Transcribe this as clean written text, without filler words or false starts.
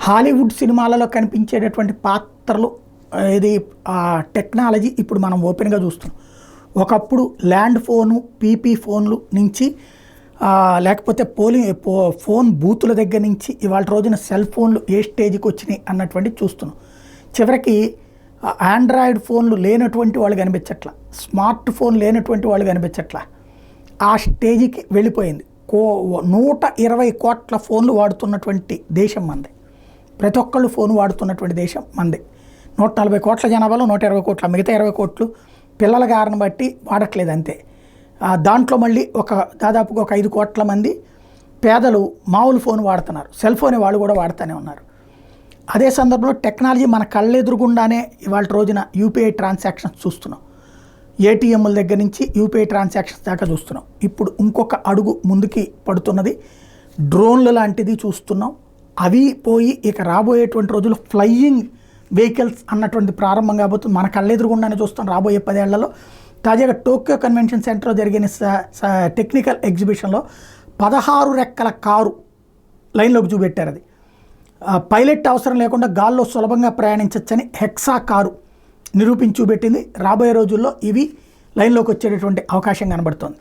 Hollywood సినిమాలలో కనిపించేటటువంటి పాత్రలు ఇది టెక్నాలజీ ఇప్పుడు మనం ఓపెన్గా చూస్తున్నాం. ఒకప్పుడు ల్యాండ్ ఫోను పీపీ ఫోన్లు నుంచి లేకపోతే ఫోన్ బూతుల దగ్గర నుంచి ఇవాళ రోజున సెల్ ఫోన్లు ఏ స్టేజ్కి వచ్చినాయి అన్నటువంటి చూస్తున్నాం. చివరికి ఆండ్రాయిడ్ ఫోన్లు లేనటువంటి వాళ్ళు కనిపించట్లా, స్మార్ట్ ఫోన్ లేనటువంటి వాళ్ళు కనిపించట్లా, ఆ స్టేజ్కి వెళ్ళిపోయింది. 120 కోట్ల ఫోన్లు వాడుతున్నటువంటి దేశం మంది, ప్రతి ఒక్కళ్ళు ఫోన్ వాడుతున్నటువంటి దేశం మంది. 140 కోట్ల జనాభాలో 120 కోట్ల, మిగతా 20 కోట్లు పిల్లల కారణం బట్టి వాడట్లేదు అంతే. దాంట్లో మళ్ళీ దాదాపుగా ఒక 5 కోట్ల మంది పేదలు మామూలు ఫోన్ వాడుతున్నారు, సెల్ ఫోన్ వాళ్ళు కూడా వాడుతూనే ఉన్నారు. అదే సందర్భంలో టెక్నాలజీ మన కళ్ళెదురుగుండానే ఇవాళ రోజున యూపీఐ ట్రాన్సాక్షన్స్ చూస్తున్నాం. ఏటీఎంల దగ్గర నుంచి యూపీఐ ట్రాన్సాక్షన్స్ దాకా చూస్తున్నాం. ఇప్పుడు ఇంకొక అడుగు ముందుకి పడుతున్నది, డ్రోన్లు లాంటిది చూస్తున్నాం. అవి పోయి ఇక రాబోయేటువంటి రోజులు ఫ్లయింగ్ వెహికల్స్ అన్నటువంటి ప్రారంభం కాబోతుంది. మన కళ్ళెదురుగుండానే చూస్తాం రాబోయే 10 ఏళ్లలో. తాజాగా టోక్యో కన్వెన్షన్ సెంటర్లో జరిగిన టెక్నికల్ ఎగ్జిబిషన్లో 16 రెక్కల కారు లైన్లోకి చూపెట్టారు. అది పైలట్ అవసరం లేకుండా గాల్లో సులభంగా ప్రయాణించవచ్చని హెక్సా కారు నిరూపించి చూపెట్టింది. రాబోయే రోజుల్లో ఇవి లైన్లోకి వచ్చేటటువంటి అవకాశం కనబడుతోంది.